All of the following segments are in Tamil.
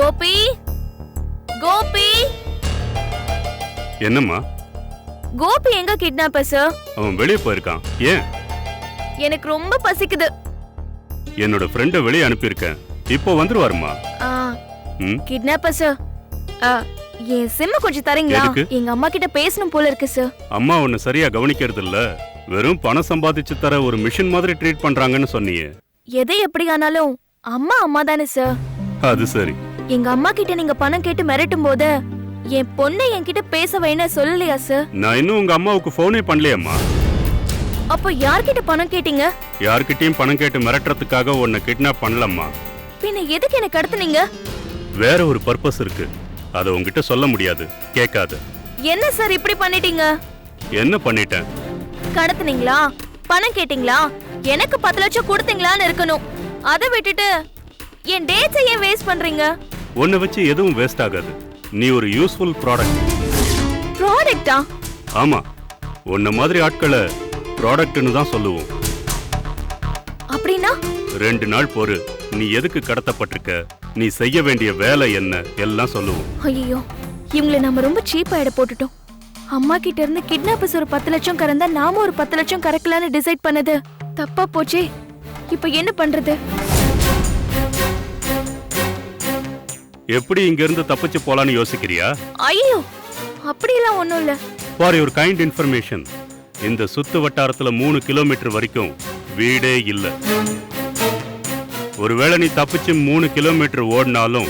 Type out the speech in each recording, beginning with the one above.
கோபி, கோபி. என்னம்மா? கோபி எங்க கிட்னாப்பர் சார்? அவன் வெளியே போயிருக்கான். ஏன்? எனக்கு ரொம்ப பசிக்குது. என்னோட ஃப்ரெண்ட வெளியே அனுப்பியிருக்கேன். இப்போ வந்துருவாருமா. கிட்னாப்பர் சார், என் சிம்ம கொஞ்சம் தரீங்களா? எங்க அம்மா கிட்ட பேசணும் போல இருக்கு சார். அம்மா உன்னை சரியா கவனிக்கிறது இல்ல. வெறும் பணம் சம்பாதிச்சு தர ஒரு மிஷின் மாதிரி ட்ரீட் பண்றாங்கன்னு சொன்னீங்க. எதை எப்படி ஆனாலும் அம்மா அம்மா தானே சார். அது சரி. எங்க அம்மா கிட்ட நீங்க பணம் கேட்டு மிரட்டும் போது என் பொண்ணை என்கிட்ட பேச வைன்னு சொல்லலையா சார்? நான் இன்னும் உங்க அம்மாவுக்கு போனே பண்ணலையம்மா. அப்ப யார்கிட்ட பணம் கேட்டீங்க? யார்கிட்டயும் பணம் கேட்டு மிரட்டுறதுக்காக உன்னை கிட்னாப் பண்ணலம்மா. பின்ன எதுக்கு என்ன கடத்துனீங்க? வேற ஒரு பர்பஸ் இருக்கு. அத உன்கிட்ட சொல்ல முடியாது. கேட்காத. என்ன சார் இப்படி பண்ணிட்டீங்க? என்ன பண்ணிட்டேன்? கடத்துனீங்களா? பணம் கேட்டீங்களா? எனக்கு 10 லட்சம் கொடுத்தீங்களான்னு இருக்கணும். அதை விட்டுட்டு என் டேட்ஸை ஏன் வேஸ்ட் பண்றீங்க? உன்னை வச்சு எதுவும் வேஸ்ட் ஆகாது. நீ ஒரு யூஸ்ஃபுல் ப்ராடக்ட். ப்ராடக்ட்டா? ஆமா, உன்ன மாதிரி ஆட்களை ப்ராடக்ட்னு தான் சொல்லுவோம். அப்படின்னா 2 நாள் பொறு. நீ எதுக்கு கடத்தப்பட்டிருக்க, நீ செய்ய வேண்டிய வேலை என்ன எல்லாம் சொல்லுவோம். ஐயோ, இவங்களை நம்ம ரொம்ப சீப்பா எடை போட்டுட்டோம். அம்மா கிட்ட இருந்து கிட்னாப்பர்ஸ் ஒரு 10 லட்சம் கறந்தா நாம ஒரு 10 லட்சம் கறக்கலான்னு டிசைட் பண்ணது தப்பா போச்சே. இப்ப என்ன பண்றது? எப்படி இங்க இருந்து தப்பிச்சு போலான்னு யோசிக்கிறியா? ஐயோ, அப்படியெல்லாம் ஒண்ணும் இல்ல. ஃபார் யுவர் கைண்ட் இன்ஃபர்மேஷன், இந்த சுத்து வட்டாரத்துல 3 கிலோமீட்டர் வரைக்கும் வீடே இல்ல. ஒருவேளை நீ தப்பிச்சு 3 கிலோமீட்டர் ஓடினாலும்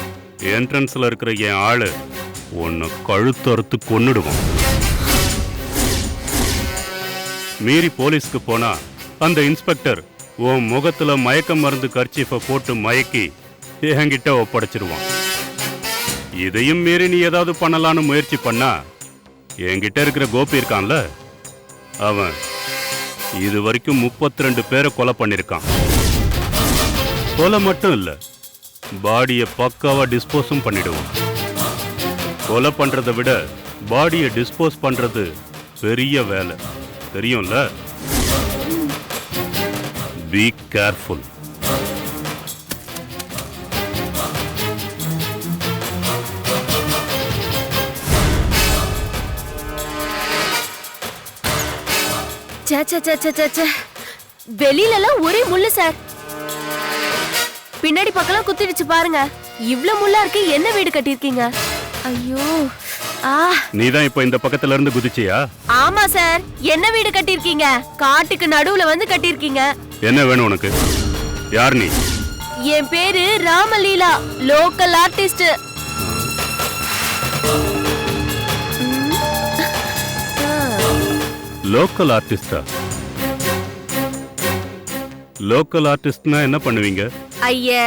என்ட்ரன்ஸ்ல இருக்கிற என் ஆளு உன்னை கழுத்தறுத்து கொன்னுடுவான். மீறி போலீஸ்க்கு போனா அந்த இன்ஸ்பெக்டர் உன் முகத்துல மயக்க மருந்து கர்ச்சீஃபை போட்டு மயக்கி என்கிட்ட ஒப்படைச்சிருவான். இதையும் மீறி நீ ஏதாவது பண்ணலான்னு முயற்சி பண்ணா என்கிட்ட இருக்கிற கோபி இருக்கான்ல, அவன் இது வரைக்கும் 32 பேரை கொலை பண்ணிருக்கான். கொலை மட்டும் இல்ல, பாடியை பக்காவா டிஸ்போஸும் பண்ணிடுவான். கொலை பண்றதை விட பாடியை டிஸ்போஸ் பண்றது பெரிய வேலை, தெரியும்ல? Be careful. வெளியில எல்லாம் ஒரே முள்ளு சார். பின்னாடி பக்கம் குத்திடுச்சு பாருங்க. இவ்ளோ முள்ளா இருக்கு. என்ன வீடு கட்டிருக்கீங்க? ஐயோ, நீதான் இப்ப இந்த பக்கத்துல இருந்து குதிச்சியா? ஆமா சார். என்ன வீடு கட்டிருக்கீங்க? காட்டுக்கு நடுவுல வந்து கட்டிருக்கீங்க. என்ன வேணும் உனக்கு? யார் நீ? என் பேரு ராமலீலா, லோக்கல் ஆர்டிஸ்ட். லோக்கல் ஆர்டிஸ்டா? லோக்கல் ஆர்டிஸ்ட்னா என்ன பண்ணுவீங்க? ஐயா,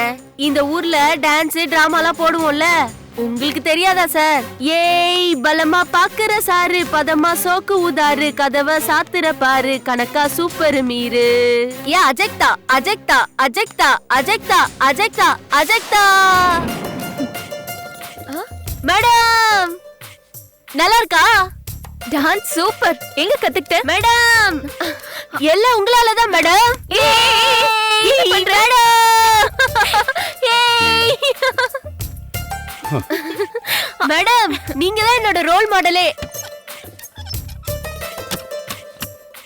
இந்த ஊர்ல டான்ஸ் டிராமாலாம் போடுவோம்ல, உங்களுக்கு தெரியாதா சார்? ஏய் பலமா பாக்குற சாரு, பதமா சோக்கு உதாரு, கதவை சாத்துற பாரு, கணக்கா சூப்பர் மீரு. ஏ அஜெக்டா அஜெக்டா அஜெக்டா அஜெக்டா அஜெக்டா அஜெக்டா. மேடம் நல்லா இருக்கா? Dance super. எங்க கத்துக்கிட்ட? மேடம் எல்லாம் உங்களாலதான் மேடம். மேடம் நீங்க தான் என்னோட ரோல் மாடலே.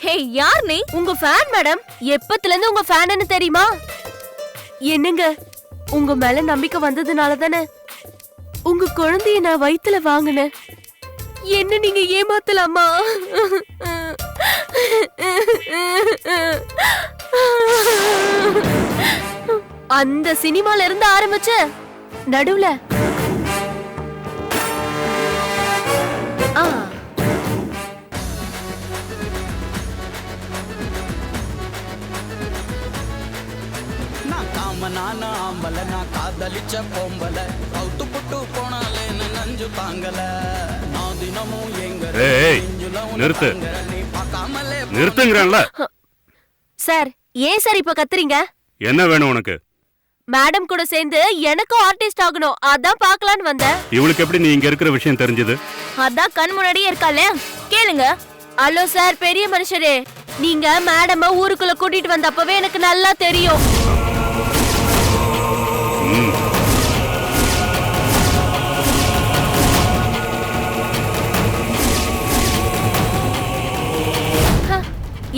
ஹே, யார் நீ? உங்க ஃபேன் மேடம். எப்பத்துல இருந்து உங்க ஃபேன்னு தெரியுமா? என்னங்க, உங்க மேல நம்பிக்கை வந்ததுனால தானே உங்க குழந்தைய நான் வயித்துல வாங்கினேன். என்ன நீங்க ஏமாத்தலாமா? அந்த சினிமால இருந்து ஆரம்பிச்ச நடுவுல காதலிச்ச பொம்பல கவுத்து புட்டு போனாலே நஞ்சு தாங்கல. நிறுத்து, நிறுத்துங்கறல்ல. சார், ஏன் சார் இப்ப கத்துறீங்க? என்ன வேணும் உனக்கு? மேடம் கூட சேர்ந்து எனக்கும் ஆர்டிஸ்ட் ஆகணும். அதான் பார்க்கலான்னு வந்தேன். இவளுக்கு எப்படி நீ இங்க இருக்கிற விஷயம் தெரிஞ்சது? அதான் கண் முன்னாடியே இருக்கால, கேளுங்க. ஹலோ சார், பெரிய மனுஷரே, நீங்க மேடம ஊருக்குள்ள கூட்டிட்டு வந்தப்பவே எனக்கு நல்லா தெரியும்.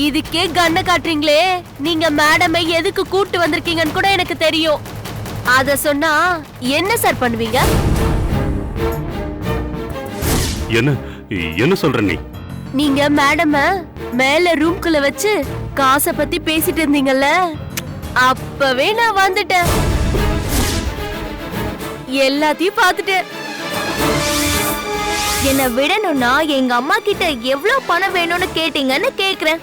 இதுக்கே கண்ணை காட்டுறீங்களே, நீங்க மேடமை எதுக்கு கூட்டு வந்திருக்கீங்கன்னு கூட எனக்கு தெரியும். அத சொன்னா என்ன சார் பண்ணுவீங்க? என்ன என்ன சொல்ற நீ? நீங்க மேடம மேல ரூம்குள்ள வச்சு காசை பத்தி பேசிட்டு இருந்தீங்கல்ல, அப்பவே நான் வந்துட்டேன். எல்லாத்தையும் பார்த்துட்டேன். என்ன விடணும்னா எங்க அம்மா கிட்ட எவ்வளவு பணம் வேணும்னு கேட்டீங்கன்னு கேக்குறேன்.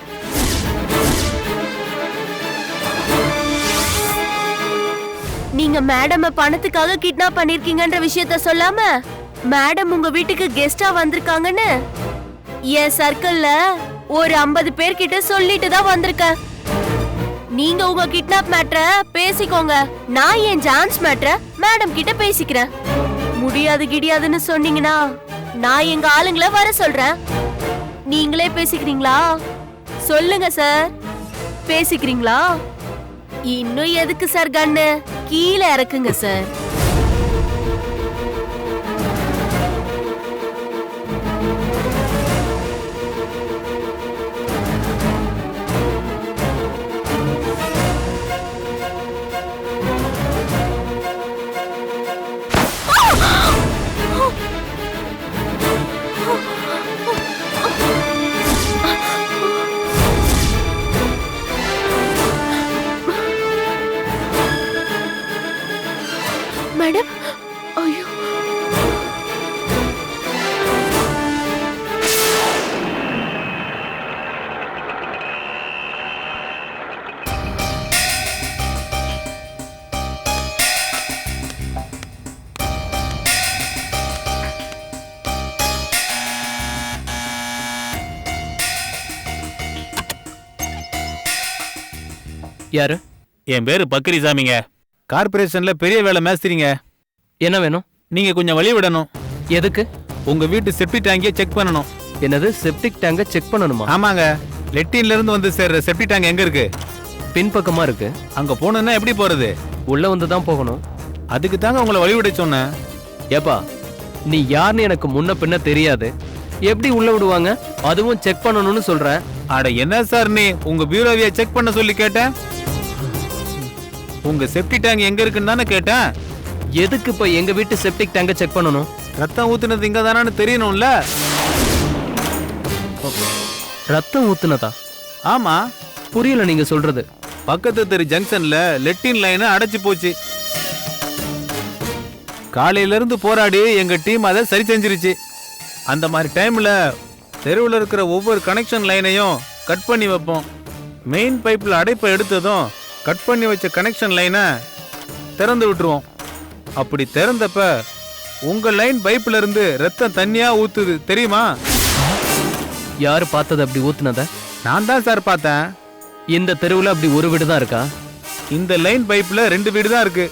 நீங்க மேடம பணத்துக்காக கிட்னாப் பண்ணிருக்கீங்கன்ற விஷயத்த சொல்லாம, மேடம் உங்க வீட்டுக்கு கெஸ்டா வந்திருக்காங்கன்னு என் சர்க்கிள்ல ஒரு 50 பேர்கிட்ட சொல்லிட்டு தான் வந்திருக்கேன். நீங்க உங்க கிட்னாப் மேட்டரை பேசிக்கோங்க, நான் என் ஜான்ஸ் மேட்டரை மேடம் கிட்ட பேசிக்கிறேன். முடியாது கிடியாதுன்னு சொன்னீங்கன்னா நான் எங்க ஆளுங்களை வர சொல்றேன். நீங்களே பேசிக்கிறீங்களா? சொல்லுங்க சார், பேசிக்கிறீங்களா? இன்னும் எதுக்கு சார் கண்ணு? கீழே இறக்குங்க சார். மேடம், ஐயோ, யாரு? என் பேரு பக்ரிசாமிங்க. கார்பரேஷன்ல பெரிய வேலை மேஸ்திரிங்க. என்ன வேணும்? நீங்க கொஞ்சம் வழி விடணும். எதுக்கு? உங்க வீட்டு செப்டி டேங்கிய செக் பண்ணணும். என்னது, செப்டிக் டேங்க செக் பண்ணணுமா? ஆமாங்க. லெட்டின்ல இருந்து வந்து சேர்ற செப்டி டேங்க் எங்க இருக்கு? பின்பக்கமா இருக்கு. அங்க போகணும்னா எப்படி போறது? உள்ள வந்து தான் போகணும். அதுக்கு தாங்க உங்களை வழி விட சொன்னேன். ஏப்பா, நீ யாருன்னு எனக்கு முன்ன பின்ன தெரியாது, எப்படி உள்ள விடுவாங்க? அதுவும் செக் பண்ணணும்னு சொல்ற. அட என்ன சார் நீ, உங்க பியூரோவிய செக் பண்ண சொல்லி கேட்டேன். உங்க செப்டி டேங்க் எங்க இருக்குன்னு தானே கேட்டேன். எதுக்கு இப்ப எங்க வீட்டு செப்டிக் டேங்க செக் பண்ணணும்? ரத்தம் ஊத்துனது இங்க தானு தெரியணும்ல. ரத்தம் ஊத்துனதா? ஆமா. புரியல நீங்க சொல்றது. பக்கத்து தெரு ஜங்ஷன்ல லெட்டின் லைன் அடைச்சு போச்சு. காலையில இருந்து போராடி எங்க டீம் அதை சரி செஞ்சிருச்சு. அந்த மாதிரி டைம்ல தெருவில் இருக்கிற ஒவ்வொரு கனெக்ஷன் லைனையும் கட் பண்ணி வைப்போம். மெயின் பைப்ல அடைப்பை எடுத்ததும் கட் பண்ணி வச்ச கனெக்ஷன் லைனை திறந்து விட்டுருவோம். அப்படி திறந்தப்ப உங்க லைன் பைப்ல இருந்து ரத்தம் தண்ணியா ஊத்துது தெரியுமா? யாரு பார்த்தது அப்படி ஊத்துனத? நான் தான் சார் பார்த்தேன். இந்த தெருவுல அப்படி ஒரு வீடு தான் இருக்கா? இந்த லைன் பைப்ல 2 வீடு தான் இருக்கு.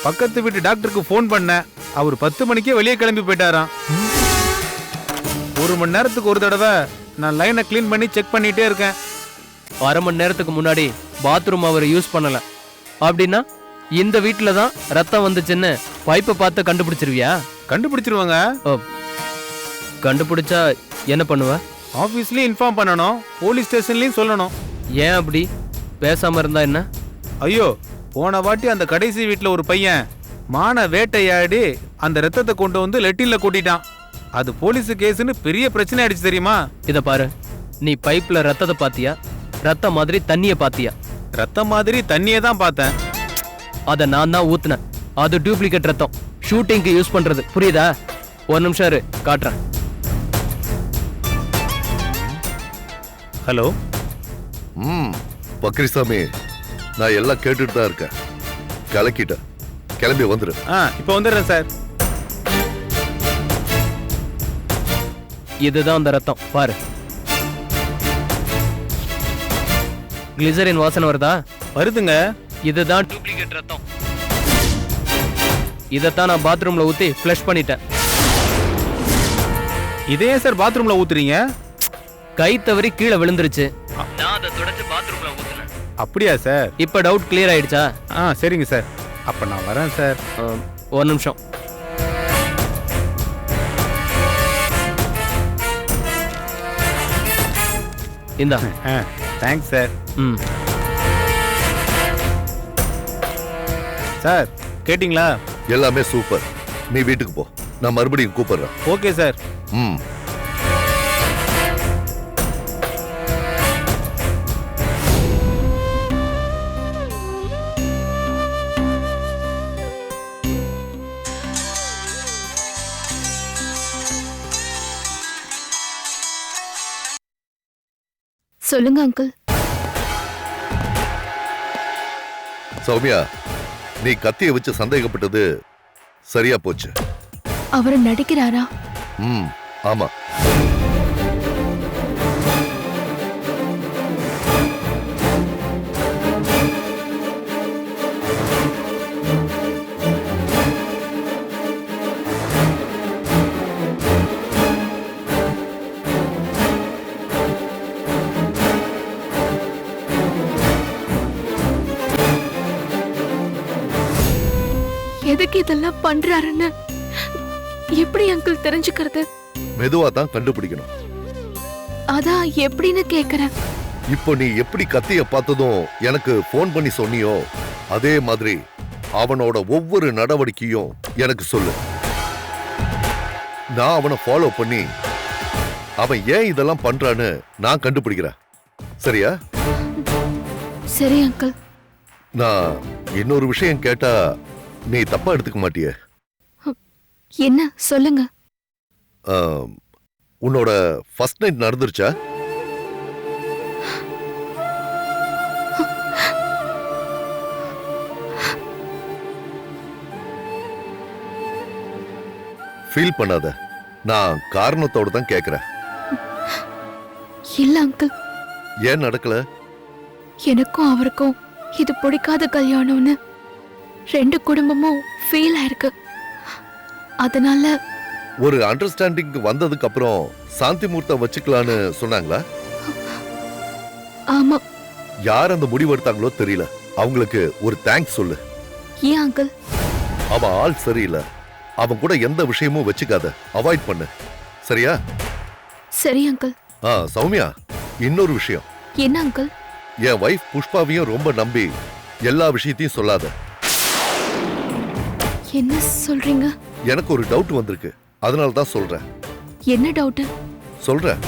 பக்கத்து வீட்டு டாக்டருக்கு ஃபோன் பண்ண, அவர் 10 மணிக்கே வெளியே கிளம்பி போயிட்டாராம். 1 மணி நேரத்துக்கு ஒரு தடவை நான் லைனை கிளீன் பண்ணி செக் பண்ணிட்டே இருக்கேன். அரை மணி நேரத்துக்கு முன்னாடி பாத்ரூம் அவர் யூஸ் பண்ணல அப்படின்னா இந்த வீட்டுல தான் ரத்தம் வந்துச்சுன்னு பைப்பை பார்த்து கண்டுபிடிச்சிருவியா? கண்டுபிடிச்சிருவாங்க. கண்டுபிடிச்சா என்ன பண்ணுவ? ஆபீஸ்லயும் இன்ஃபார்ம் பண்ணணும், போலீஸ் ஸ்டேஷன்லயும் சொல்லணும். ஏன் அப்படி பேசாம இருந்தா என்ன? ஐயோ, போன வாட்டி அந்த கடைசி வீட்டுல ஒரு பையன் மான வேட்டையாடி அந்த ரத்தத்தை கொண்டு வந்து லெட்டின்ல கொட்டிட்டான். அது போலீஸ் கேஸ்னு பெரிய பிரச்சனை ஆயிடுச்சு தெரியுமா? இத பாரு, நீ பைப்ல ரத்தத்தை பாத்தியா, ரத்தம் மாதிரி தண்ணிய பாத்தியா? ரத்தம் மாதிரி தண்ணியை தான் பார்த்தேன். அத நான் தான் ஊத்துனேன். அது டூப்ளிகேட் ரத்தம், ஷூட்டிங்க்கு யூஸ் பண்றது, புரியுதா? ஒரு நிமிஷம் இரு, காட்டுறேன். ஹலோ. பக்ரிசாமி, நான் எல்லாம் கேட்டுட்டு தான் இருக்கேன். கலக்கிட்டேன், கிளம்பி வந்துரு. இப்போ வந்துடுறேன் சார். இதுதான் அந்த ரத்தம், பாரு. கிளிசரின் வாசனை வருதா? வருதுங்க. இதுதான் டூப்ளிகேட் ரத்தம். இதத்தான் நான் பாத்ரூம்ல ஊத்தி ஃப்ளஷ் பண்ணிட்டேன். இதே சார் பாத்ரூம்ல ஊத்துறீங்க? கை தவறி கீழே விழுந்துருச்சு, நான் அதை தொடச்சு பாத்ரூம்ல ஊத்துனேன். அப்படியா சார்? இப்ப டவுட் கிளியர் ஆயிடுச்சா? சரிங்க சார், அப்ப நான் வரேன் சார். ஒரு நிமிஷம். இந்தா. Thanks sir. ம். சார் கேட்டிங்களா? எல்லாமே சூப்பர். நீ வீட்டுக்கு போ, நான் மறுபடியும் கூப்பிடுறேன். Okay sir. ம். சொல்லுங்க அங்கிள். சௌமியா, நீ கத்திய வச்சு சந்தேகப்பட்டது சரியா போச்சு. அவர் நடிக்கிறாரா? ம், ஆமா. எதுக்கு இதெல்லாம் பண்றாருன்னு எப்படி அங்கிள் தெரிஞ்சுக்கிறது? மெதுவா தான் கண்டுபிடிக்கணும். அதான் எப்படின்னு கேக்குறேன். இப்போ நீ எப்படி கத்திய பார்த்ததும் எனக்கு போன் பண்ணி சொன்னியோ, அதே மாதிரி அவனோட ஒவ்வொரு நடவடிக்கையும் எனக்கு சொல்லு. நான் அவனை ஃபாலோ பண்ணி அவன் ஏன் இதெல்லாம் பண்றான்னு நான் கண்டுபிடிக்கிறேன். சரியா? சரி அங்கிள். நான் இன்னொரு விஷயம் கேட்டா நீ தப்பா எடுத்துக்க மாட்டியே? என்ன சொல்லுங்க. உன்னோட ஃபர்ஸ்ட் நைட் நடந்துருச்சா? ஃபீல் பண்ணாத, நான் காரணத்தோட தான் கேக்குறேன். இல்ல அங்கிள், ஏன் நடக்கல? எனக்கும் அவருக்கும் இது பிடிக்காத கல்யாணம்னு ரெண்டு குடும்பமும் ஃபீல் ஆயிருக்கு. அதனால ஒரு அண்டர்ஸ்டாண்டிங் வந்ததுக்கு அப்புறம் சாந்தி முகூர்த்தம் வச்சுக்கலான்னு சொன்னாங்களா? ஆமா. யார் அந்த முடிவு எடுத்தாங்களோ தெரியல. அவங்களுக்கு ஒரு தேங்க்ஸ் சொல்லு. ஏன் அங்கிள்? அவன் ஆள் சரியில்லை. அவன் கூட எந்த விஷயமும் வச்சுக்காத, அவாய்ட் பண்ணு. சரியா? சரி அங்கிள். சௌமியா, இன்னொரு விஷயம். என்ன அங்கிள்? என் வைஃப் புஷ்பாவையும் ரொம்ப நம்பி எல்லா விஷயத்தையும் சொல்லாத. என்ன சொல்றீங்க? எனக்கு ஒரு டவுட் வந்திருக்கு, அதனால தான் சொல்றேன். என்ன டவுட்? சொல்றேன்.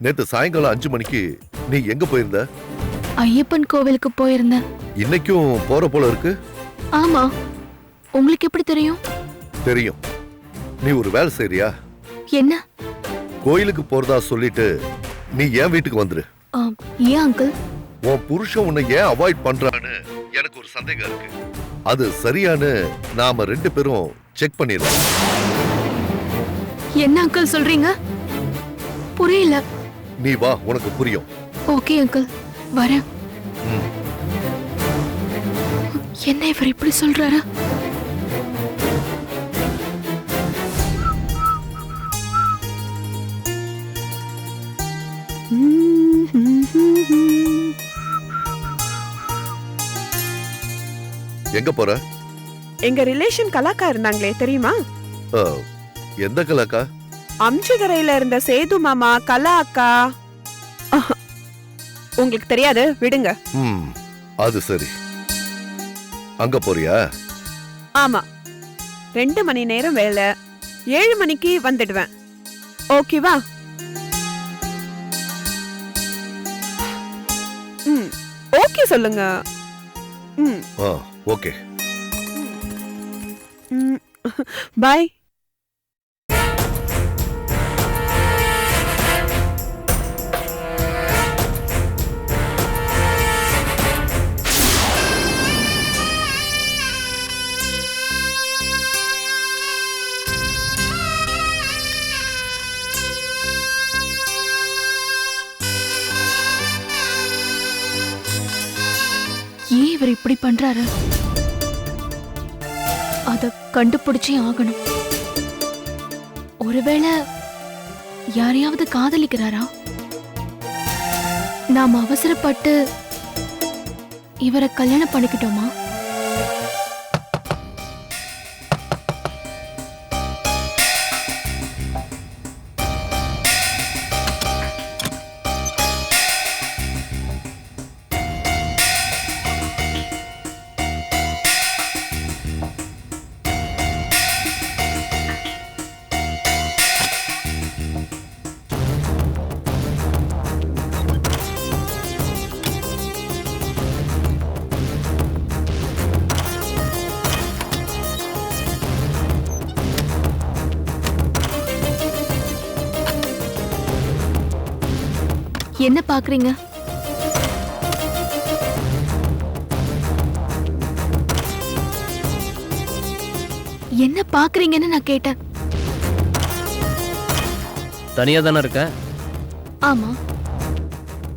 நேத்து சாயங்காலம் 5 மணிக்கு நீ எங்க போயிருந்த? ஐயப்பன் கோவிலுக்கு போயிருந்தேன். இன்னைக்கும் போற போல இருக்கு. ஆமா. உங்களுக்கு எப்படி தெரியும்? தெரியும். நீ ஒரு வேலை செய்றியா? என்ன? கோயிலுக்கு போறதா சொல்லிட்டு நீ என் வீட்டுக்கு வந்துரு. ஏன் அங்கிள்? உன் புருஷன் உன்னை ஏன் அவாய்ட் பண்றான்னு எனக்கு ஒரு சந்தேகம் இருக்கு. அது சரியானு நாம 2 பேரும் செக் பண்ணிடலாம். என்ன அங்கிள் சொல்றீங்க? புரியல. நீ வா, உனக்கு புரியும். ஓகே அங்கிள், வரேன். ம். என்ன இவர் இப்படி சொல்றாரு? எங்க போற? எங்க ரிலேஷன் கலாக்கா இருந்தாங்களே, தெரியுமா? எந்த கலாக்கா? அம்சிகரையில இருந்த சேது மாமா, கலா அக்கா. உங்களுக்கு தெரியாது, விடுங்க. அது சரி. அங்க போறியா? ஆமா. 2 மணி நேரம் வேலை. 7 மணிக்கு வந்துடுவேன். ஓகேவா? ஓகே சொல்லுங்க. ஓகே. பாய். ஏன் இவர் இப்படி பண்றாரு? அத கண்டுபிடிச்சே ஆகணும். ஒருவேளை யாரையாவது காதலிக்கிறாரா? நாம அவசரப்பட்டு இவரை கல்யாணம் பண்ணிக்கிட்டோமா? என்ன பாக்குறீங்க? என்ன பாக்குறீங்கன்னு நான் கேட்டேன். தனியா தானே இருக்க? ஆமா.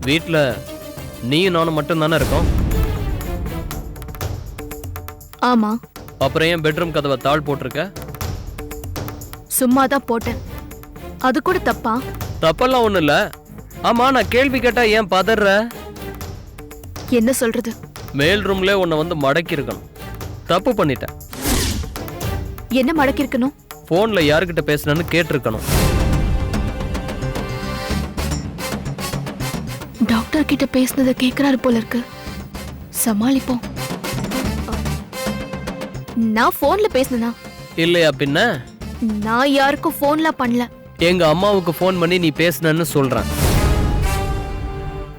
வீட்ல நீயும் நானும் மட்டும் தானே இருக்கோம். ஆமா. அப்புறம் ஏன் பெட்ரூம் கதவை தாழ் போட்டிருக்க? சும்மா தான் போட்டேன். அது கூட தப்பா? தப்பெல்லாம் ஒண்ணும் இல்ல. ஆமா, நான் கேள்வி கேட்டா ஏன் பதற? என்ன சொல்றது? மேல் ரூம்ல உன்னை வந்து மடக்கி இருக்கணும். தப்பு பண்ணிட்டேன். என்ன மடக்கி இருக்கணும்? போன்ல யாருக்கிட்ட பேசணும்னு கேட்டிருக்கணும். டாக்டர் கிட்ட பேசுனதை கேக்குறாரு போல இருக்கு. சமாளிப்போம். நான் போன்ல பேசினா இல்லையா பின்ன? நான் யாருக்கும் போன்ல பண்ணல. எங்க அம்மாவுக்கு போன் பண்ணி நீ பேசுனன்னு சொல்றேன்.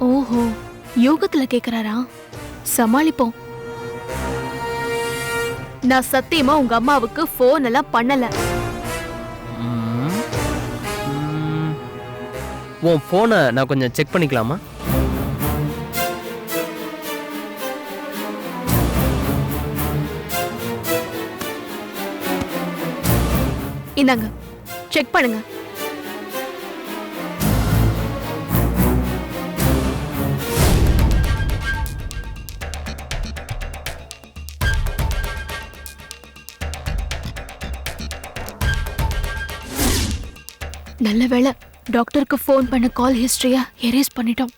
ஓஹோ, யோகத்துல கேக்குறாரா? சமாளிப்போம். நான் சத்தியமா உங்க அம்மாவுக்கு போன் எல்லாம் பண்ணல. உன் போனை நான் கொஞ்சம் செக் பண்ணிக்கலாமா? இந்தாங்க, செக் பண்ணுங்க. நல்ல வேளை டாக்டருக்கு ஃபோன் பண்ண கால் ஹிஸ்டரியா எரேஸ் பண்ணிட்டோம்.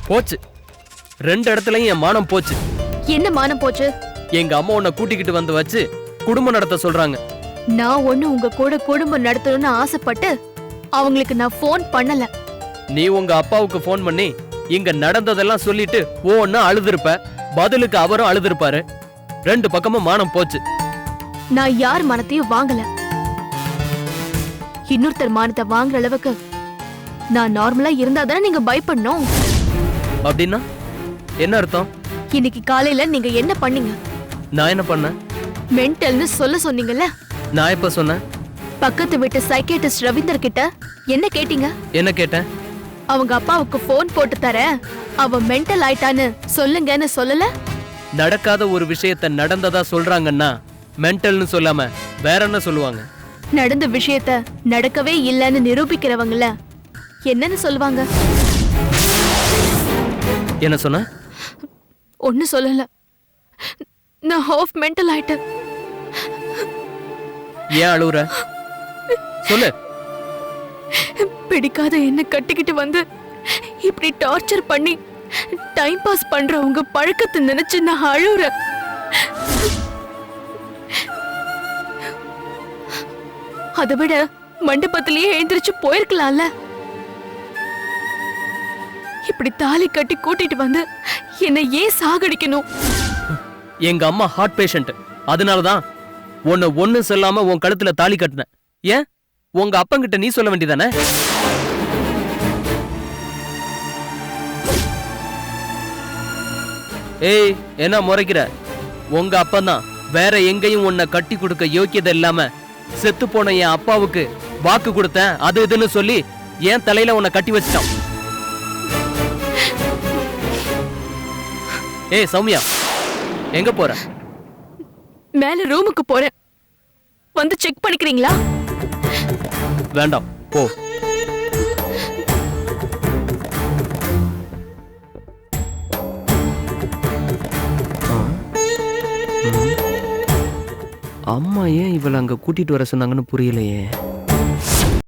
போச்சு. 2 இடத்துலயும் என் மானம் போச்சு. என்ன மானம் போச்சு? எங்க அம்மா உன்னை கூட்டிக்கிட்டு வந்து வச்சு குடும்பம் நடத்த சொல்றாங்க. நான் ஒண்ணு உங்க கூட குடும்பம் நடத்தணும்னு ஆசைப்பட்டு அவங்களுக்கு நான் ஃபோன் பண்ணல. நீ உங்க அப்பாவுக்கு ஃபோன் பண்ணி இங்க நடந்ததெல்லாம் சொல்லிட்டு ஒன்னு அழுதுருப்ப. பதிலுக்கு அவரும் அழுதுருப்பாரு. 2 பக்கமும் மானம் போச்சு. நான் யார் மானத்தையும் வாங்கல. இன்னொருத்தர் மானத்தை வாங்குற அளவுக்கு நான் நார்மலா இருந்தா தானே நீங்க பயப்படணும். அப்படின்னா என்ன அர்த்தம்? இன்னைக்கு காலையில நீங்க என்ன பண்ணீங்க? நான் என்ன பண்ணேன்? மென்டல்னு சொல்ல சொன்னீங்கல்ல. நான் எப்ப சொன்னேன்? பக்கத்து வீட்டு சைக்கியாட்ரிஸ்ட் ரவீந்தர் கிட்ட என்ன கேட்டீங்க? என்ன கேட்டேன்? அவங்க அப்பாவுக்கு போன் போட்டு தர, அவ மென்டல் ஆயிட்டான்னு சொல்லுங்கன்னு சொல்லல. நடக்காத ஒரு விஷயத்த நடந்ததா சொல்றாங்கன்னா மென்டல்னு சொல்லாம வேற என்ன சொல்லுவாங்க? நடந்த விஷயத்த நடக்கவே இல்லைன்னு நிரூபிக்கிறவங்கள என்னன்னு சொல்லுவாங்க? என்ன சொன்ன? ஒன்னு சொல்லல. நான் ஹாஃப் மென்டல் ஆயிட்டேன். ஏன் அழுவுற? சொல்லு. பிடிக்காத என்ன கட்டிக்கிட்டு வந்து இப்படி டார்ச்சர் பண்ணி டைம் பாஸ் பண்ற உங்க பழக்கத்தை நினைச்சு நான் அழுவுறேன். அதை விட மண்டபத்திலேயே எழுந்திரிச்சு போயிருக்கலாம்ல. இப்படி தாலி கட்டி கூட்டிட்டு வந்து என்னை ஏன் சாகடிக்கணும்? எங்க அம்மா ஹார்ட் பேஷண்ட். அதனாலதான் உன்னை ஒண்ணு சொல்லாம உன் கழுத்துல தாலி கட்டினேன். ஏன் உங்க அப்பங்கிட்ட நீ சொல்ல வேண்டியதானே? ஏய், என்ன முறைக்கிற? உங்க அப்பந்தான் வேற எங்கேயும் உன்னை கட்டி கொடுக்க யோக்கியதை இல்லாம செத்து போன என் அப்பாவுக்கு வாக்கு கொடுத்தேன் அது இதுன்னு சொல்லி என் தலையில உன்னை கட்டி வச்சிட்டான். ஏய் சௌமியா, எங்க போற? மேல ரூமுக்கு போறேன். வந்து செக் பண்ணிக்கிறீங்களா? வேண்டாம், போ. அம்மா ஏன் இவளை அங்க கூட்டிட்டு வர சொன்னாங்கன்னு புரியலையே.